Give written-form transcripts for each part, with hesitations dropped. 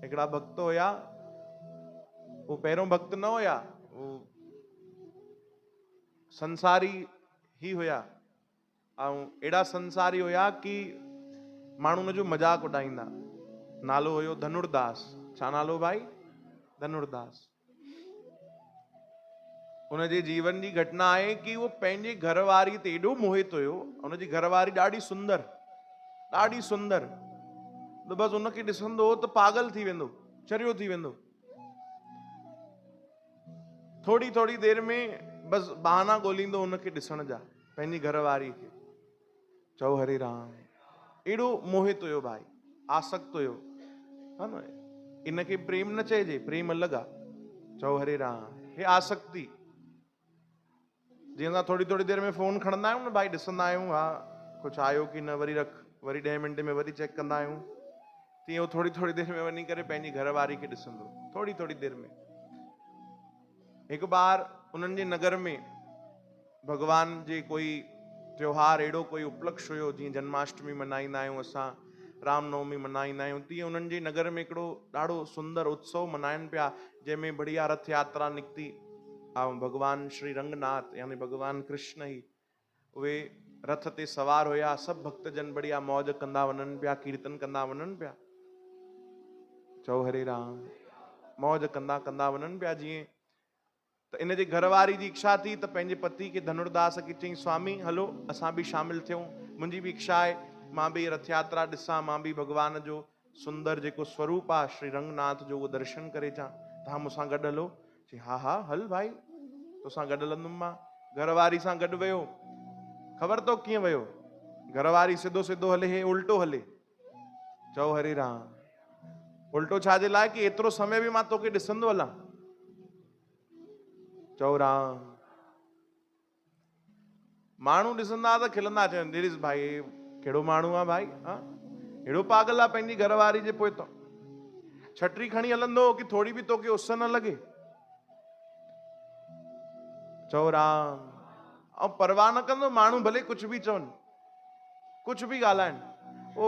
हिकिड़ा भक्त हुया, वो पहिरों भक्त न हुया, वो संसारी ही हुया। ऐं अहिड़ा संसारी हुया कि माण्हू उनजो मजाक उॾाईंदा। नालो हुयो धनुर्दास। छा नालो भाई? धनुर्दास। उनजे जीवन जी घटना आहे कि वो पंहिंजे घरवारी ते एॾो मोहित हुयो। उनजी घरवारी ॾाढी सुंदर, ॾाढी सुंदर, त बसि उनखे ॾिसंदो त पागल थी वेंदो, चरियो थी वेंदो। थोड़ी थोड़ी देर में बसि बहाना ॻोल्हींदो उनखे ॾिसण जा, पंहिंजी घरवारी खे। चओ हरे राम। एॾो मोहित हुयो भाई, आसक्त हुयो, है न। इनखे प्रेम न चइजे, प्रेम अलॻि आहे। चओ हरे राम। हे आसक्ति। जीअं असां थोड़ी थोड़ी देर में फोन खणंदा आहियूं न भाई, ॾिसंदा आहियूं हा कुझु आयो कि न, वरी रख, वरी 10 मिंट में वरी चेक कंदा आहियूं। तीअं थोड़ी थोड़ी देर में वञी करे पंहिंजी घरवारी खे ॾिसंदो, थोड़ी थोड़ी देर में। हिकु बार उन्हनि जे नगर में भगवान जे कोई त्योहार, अहिड़ो कोई उपलक्ष्य हुयो, जीअं जन्माष्टमी मनाईंदा आहियूं असां, रामनवमी मनाईंदा आहियूं, तीअं उन्हनि जे नगर में हिकिड़ो ॾाढो सुंदर उत्सव मनाइनि पिया, जंहिंमें बढ़िया रथ यात्रा निकिती। ऐं भगवान श्री रंगनाथ यानी भगवान कृष्ण ही उहे रथ ते सवार हुया। सभु भक्तजन बढ़िया मौज कंदा वञनि पिया, कीर्तन कंदा वञनि पिया। चओ हरे राम। मौज कंदा कंदा वञनि पिया। जीअं त इन जे घरवारी जी इच्छा थी त पंहिंजे पति खे धनुर्दास खे चई, स्वामी हलो असां बि शामिल थियूं, मुंहिंजी बि इच्छा आहे, मां बि रथ यात्रा ॾिसां, मां बि भगवान जो सुंदर जेको स्वरूप आहे श्री रंगनाथ जो, उहो दर्शन करे अचां, तव्हां मूंसां गॾु हलो। चई हा हा हल भाई, तोसां गॾु हलंदुमि मां। घरवारी सां गॾु वियो। ख़बर तो कीअं वियो? घरवारी सिधो सिधो हले, हे उल्टो हले। चओ हरे राम। उल्टो छाजे लाइ? कि एतिरो समय बि मां तोखे ॾिसंदो हलां। चओ राम। माण्हू ॾिसंदा त खिलंदा, चवनि दिलीस भाई कहिड़ो माण्हू आहे भाई, हेड़ो पागल आहे पंहिंजी घरवारी जे पोइतो। छटरी खणी हलंदो कि थोड़ी बि तोखे उस न लॻे। चओ राम। ऐं परवाह न कंदो माण्हू भले कुछ भी चवनि, कुछ भी ॻाल्हाइनि, ओ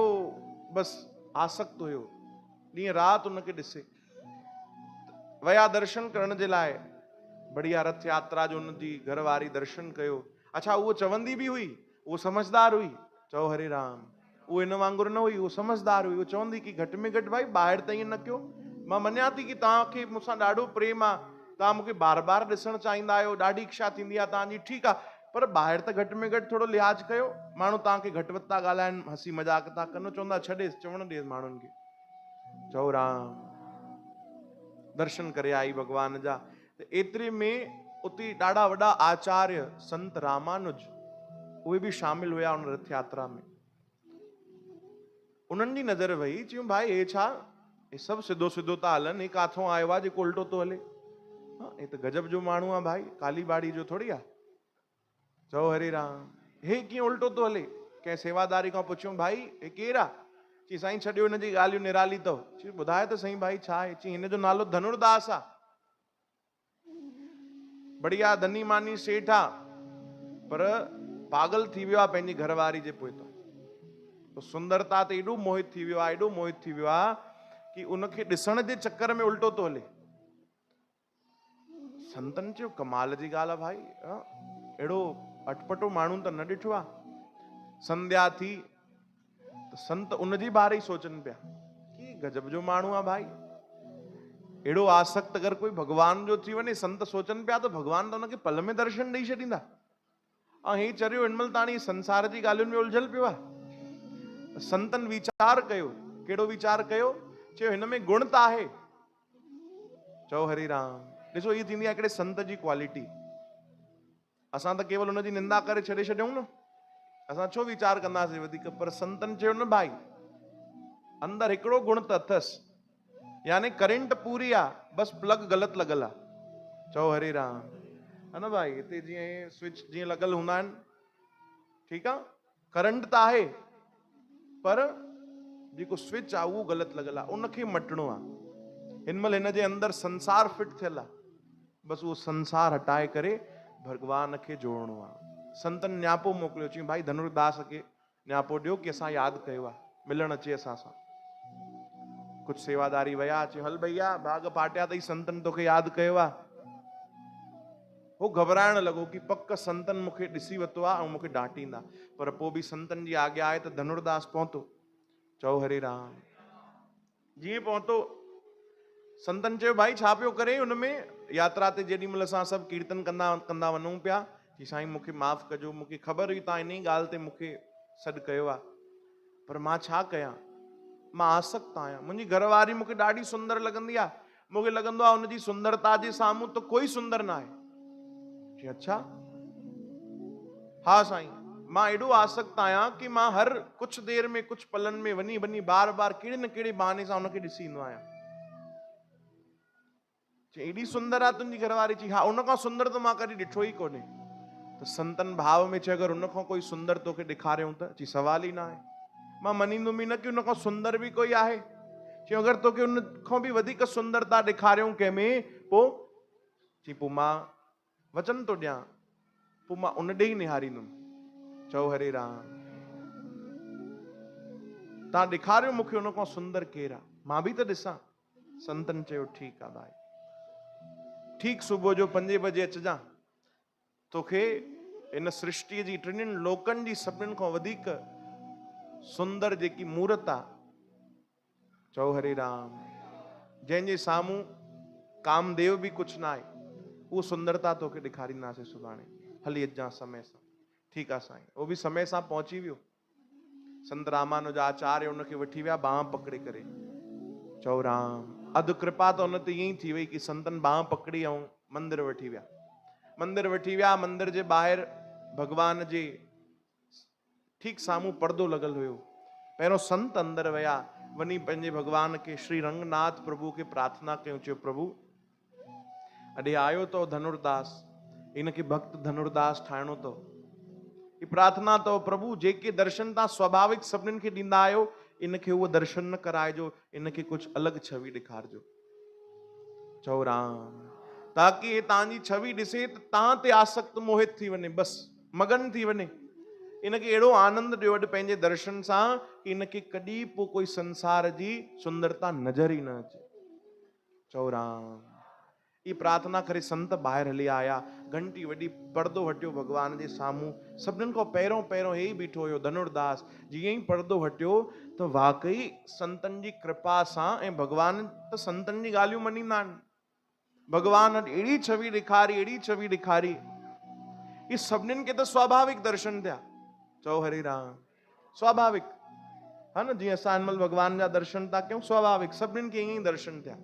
बसि आसक्त हुयो। ॾींहं राति उनखे ॾिसे। वया दर्शन करण जे लाइ, बढ़िया रथ यात्रा जो उनजी घरवारी दर्शन कयो। अच्छा उहो चवंदी बि हुई, उहो समझदार हुई। चओ हरे राम। उहो इन वांगुरु न हुई, उहो समझदार हुई। उहो चवंदी कि घटि में घटि भाई ॿाहिरि त ईअं न कयो। मां मञा थी कि तव्हांखे मूंसां ॾाढो प्रेम आहे, तव्हां मूंखे बार बार ॾिसणु चाहींदा आहियो, ॾाढी इच्छा थींदी आहे तव्हांजी, ठीकु आहे, पर ॿाहिरि त घटि में घटि थोरो लिहाज़ कयो। माण्हू तव्हांखे घटि वधि था ॻाल्हाइनि, हंसी मज़ाक था कनि, चवंदा छॾेसि, चवणु ॾेसि माण्हुनि खे। चओ राम। दर्शन करे आई भगवान जा। त एतिरे में उते ॾाढा वॾा आचार्य संत रामानुज उहे बि शामिल हुया उन रथ यात्रा में। उन्हनि जी नज़र वई, चयूं भाई हे छा, हे सभु सिधो सिधो था हलनि, हे काथों आयो आहे जेको उल्टो थो हले? हे त गजब जो माण्हू आहे भाई, काली बाड़ी जो थोड़ी आहे। चओ हरे राम। हे कीअं उल्टो थो हले? कंहिं सेवादारी खां पुछियो भाई हे केरु आहे? चई साईं छॾियो, हिन जी ॻाल्हियूं निराली अथव। चई ॿुधाए त सही भाई छा आहे? चई हिन जो नालो धनुर्दास आहे, बढ़िया धनी मानी सेठ आहे, पर पागल थी वियो आहे पंहिंजी घरवारी जे पोइतां। तो सुंदरता ते एॾो मोहित थी वियो आहे, एॾो मोहित थी वियो आहे कि उनखे ॾिसण जे चक्कर में उल्टो थो हले। संतन चयो कमाल जी ॻाल्हि आहे भाई, अहिड़ो अटपटो माण्हू त न ॾिठो आहे। संध्या थी त संत उनजे बारे ई सोचनि पिया कि गजब जो माण्हू आहे भाई, एड़ो आसक्त अगर कोई भगवान जो थी वने, संत सोचन पिया त भगवान त उनखे पल में दर्शन ॾेई छॾींदा। ऐं हे चरियो हिनमल ताणी संसार जी ॻाल्हियुनि में उलझल पियो आहे। संतन वीचार कयो। कहिड़ो वीचार कयो? चयो हिन में गुण त आहे। चओ हरि राम। ॾिसो ये थींदी आहे हिकिड़े संत जी क्वालिटी। असां त केवल उनजी निंदा करे छॾे छॾियूं न, असां छो वीचार कंदासीं वधीक? पर संतन चयो न भाई अंदर हिकिड़ो गुण त अथसि, यानी करंट पूरी आहे, बस प्लग गलत लॻल आहे। चओ हरे राम। है न भाई, हिते जीअं स्विच जीअं लॻल हूंदा आहिनि, ठीकु आहे, करंट त आहे पर जेको स्विच आहे उहो ग़लति लॻल आहे, उनखे मटणो आहे। हिनमहिल हिन जे अंदर संसार फिट थियल आहे, बसि उहो संसार हटाए करे भगवान खे जोड़णो आहे। संतन न्यापो मोकिलियो, चई भाई धनुर्दास खे न्यापो ॾियो कि असां यादि कयो आहे, मिलण अचे असां सां। कुछ सेवादारी वया, चयो हल भैया भाग पाटिया तई, संतन तोखे याद कयो आ। वो घबराइण लॻो कि पक संतन मूंखे ॾिसी वरितो आहे ऐं मूंखे डांटींदा, पर पोइ बि संतन जी आज्ञा आहे त धनुर्दास पहुतो। चओ हरे राम। जीअं पहुतो, संतन चयो भाई छा पियो करे उनमें यात्रा ते? जेॾी महिल असां सभु कीर्तन कंदा कंदा वञूं पिया, कि साईं मूंखे माफ़ कजो, मूंखे ख़बर हुई तव्हां इन ई ॻाल्हि ते मूंखे सॾु कयो आहे, पर मां छा कयां, मां आसक्त आहियां। मुंहिंजी घरवारी मूंखे ॾाढी सुंदर लॻंदी आहे, मूंखे लॻंदो आहे हुनजी सुंदरता जे साम्हूं त कोई सुंदर न आहे। अच्छा, हाँ साईं, मां एॾो आसक्त आहियां कि मां हर कुछ देर में कुछ पलन में वञी वञी बार बार कहिड़े न कहिड़े बहाने सां उनखे ॾिसी ईंदो आहियां। एॾी सुंदर आहे तुंहिंजी घरवारी? चई हा, उन खां सुंदर त मां कॾहिं ॾिठो ई कोन्हे। त संतन भाव में चए अगरि उन खां कोई सुंदर तोखे ॾेखारियूं त? चई सवाल ई न आहे। मां मञींदुमि न कि उन खां सुंदर बि कोई आहे। चई अगरि तोखे उन खां बि वधीक सुंदरता ॾेखारियूं कंहिंमें, पोइ? चई पोइ मां वचन थो ॾियां, पोइ मां उन ॾे ई निहारींदुमि। चओ हरे राम। तव्हां ॾेखारियो मूंखे उन खां सुंदर केरु आहे, मां बि त ॾिसां। संतन चयो ठीकु आहे भाई, ठीक सुबुह जो 5 बजे अचजां, तोखे इन सृष्टि जी टिनिनि लोकनि जी सभिनीनि खां वधीक सुंदर जेकी मूर्त आहे, चओ हरे राम, जंहिंजे साम्हूं कामदेव बि कुछ न आहे, वो सुंदरता तोखे ॾेखारींदासीं सुभाणे। हली अचां समय सां। ठीकु आहे साईं। वो बि समय सां पहुची वियो। संत रामानुज आचार्य उनखे वठी विया बांह पकड़े करे। चओ राम। अधु कृपा त उन ते ईअं ई थी वई कि संतन बांह पकड़ी ऐं मंदिर वठी विया। मंदिर वठी विया। मंदिर जे ॿाहिरि भगवान जे ठीकु साम्हूं पर्दो लॻल हुयो। पहिरियों संत अंदर विया, वञी पंहिंजे भगवान खे श्री रंगनाथ प्रभु खे प्रार्थना कयूं। चयो प्रभु, अॾे आयो तो धनुर्दास, इनखे भक्त धनुर्दास ठाहिणो अथव। ही प्रार्थना अथव प्रभु, जेके दर्शन तव्हां स्वाभाविक सभिनीनि खे ॾींदा आहियो, इनखे उहो दर्शन न कराइजो, इनखे कुछ अलॻि छवि ॾेखारिजो। चओ राम। ताकि ये तव्हांजी छवि ॾिसे त तव्हां ते आसक्त मोहित थी वञे, बसि मगन थी वञे। इनखे अहिड़ो आनंद ॾियो अॼु पंहिंजे दर्शन सां कि इनखे कॾहिं पोइ कोई संसार जी सुंदरता नज़र ई न अचे। चओ राम। ये प्रार्थना करे संत ॿाहिरि हली आया। घंटी वॾी, पर्दो हटियो भगवान जे साम्हूं। सभिनीनि खां पहिरियों पहिरियों हे ई बीठो हुयो धनुर्दास। जीअं ई पर्दो हटियो त वाकई संतनि जी कृपा सां, ऐं भगवान त संतनि जी ॻाल्हियूं मञींदा आहिनि, भगवान अहिड़ी छवि ॾेखारी, अहिड़ी छवि ॾेखारी, ये सभिनीनि खे त स्वाभाविक दर्शन थिया। चओ हरे राम। स्वाभाविक है न, जीअं असां हिनमहिल भगवान जा दर्शन था कयूं, स्वाभाविक सभिनीनि खे ईअं ई दर्शन थिया।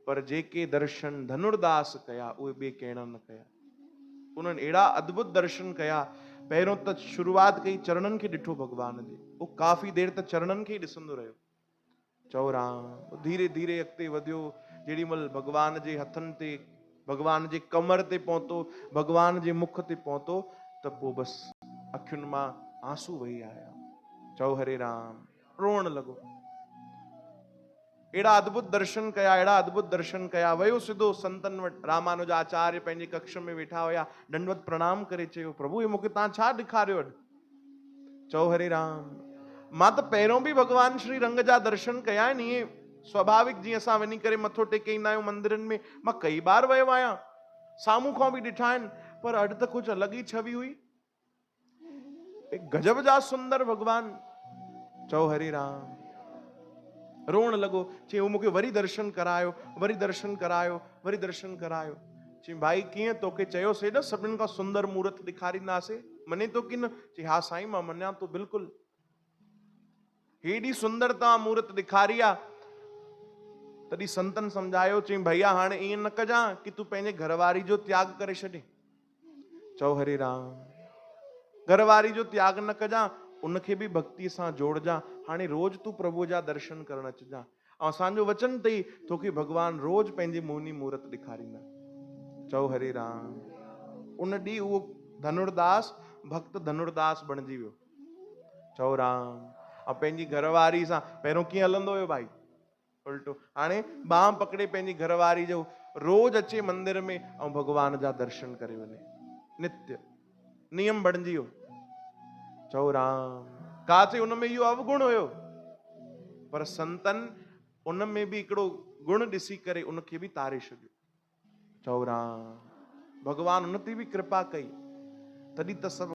पर जेके दर्शन धनुर्दास कया, उहे ॿिए कंहिं न कया। उन्हनि अहिड़ा अद्भुत दर्शन कया। पहिरियों त शुरूआत कई, चरणनि खे ॾिठो भगवान जे। वो काफ़ी देर त चरणनि खे ई ॾिसंदो रहियो। चओ राम। धीरे धीरे अॻिते वधियो। जेॾी महिल भगवान जे हथनि ते, भगवान जे कमर ते पहुतो, भगवान जे मुख ते पहुतो, त पोइ बसि अखियुनि मां आंसू वही आया। चओ हरे राम। रोअण लॻो। अहिड़ा अद्भुत दर्शन कया, अहिड़ा अद्भुत दर्शन कया। वयो सिधो संतन वटि। रामानुज आचार्य पंहिंजे कक्ष में वेठा हुया। दंडवत प्रणाम करे चयो प्रभु, हे मूंखे तव्हां छा ॾेखारियो अॼु? चओ हरे राम। मां त पहिरियों बि भगवान श्री रंग जा दर्शन कया आहिनि, इहे स्वाभाविक जीअं असां वञी करे मथो टेके ईंदा आहियूं मंदिरनि में, मां कई बार वियो आहियां, साम्हूं खां बि ॾिठा आहिनि, पर अॼु त कुछ अलॻि ई छवि हुई। गजब जा सुंदर भगवान। चओ हरे राम। रोअण लॻो। चई उहो मूंखे वरी दर्शन करायो, वरी दर्शन करायो, वरी दर्शन करायो। चई भाई कीअं? तोखे चयोसीं न सभिनीनि खां सुंदर मूर्त ॾेखारींदासीं, मञे तो कि न? चई हा साईं मां मञा तो बिल्कुलु। हेॾी सुंदर तव्हां मूर्त ॾेखारी आहे। तॾहिं संतन सम्झायो। चई भैया हाणे ईअं न कजां कि तूं पंहिंजे घरवारी जो त्याग करे छॾे। चओ हरे राम। घरवारी जो त्याग न कजां, उनखे बि भक्ति सां जोड़जां। हाणे रोज तूं प्रभु जा दर्शन करण अचजां। ऐं असांजो वचन अथई, तोखे भगवान रोज पंहिंजी मोहिनी मूर्त ॾेखारींदा। चओ हरे राम। उन ॾींहुं उहो धनुर्दास भक्त धनुर्दास बणिजी वियो। चओ राम। ऐं पंहिंजी घरवारी सां पहिरियों कीअं हलंदो हुयो भाई? उल्टो। हाणे बांह पकड़े पंहिंजी घरवारी जो रोज अचे मंदिर में ऐं भगवान जा दर्शन करे वञे। नित्य नियम बणिजी वियो। चओ राम। काथे उनमें इहो अवगुण हुयो? पर संतन उन में भी हिकिड़ो गुण ॾिसी करे उनखे बि तारे छॾियो, चओ राम, भगवान उन ते बि कृपा कई, तॾहिं त सभु